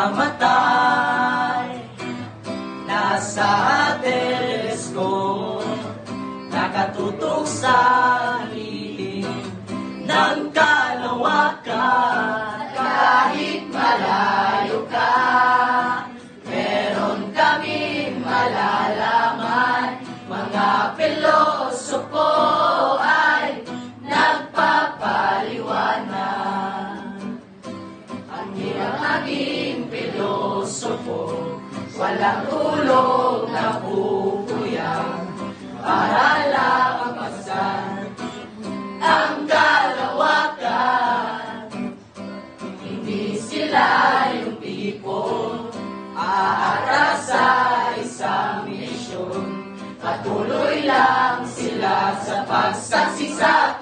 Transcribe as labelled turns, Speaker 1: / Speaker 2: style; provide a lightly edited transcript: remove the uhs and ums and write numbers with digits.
Speaker 1: mamamatay. Nasa teleskop, nakatutok sa hihing ng kalawakan. Kahit malayo ka, meron kaming malalaman. Mga pilosopo ay nagpapaliwanag. Ang hirang maging pilosopo, walang tulong na pupuyang para lang masan ang kalawakan. Hindi sila yung tipo aaras sa isang misyon. Patuloy lang sila sa pagsaksisa.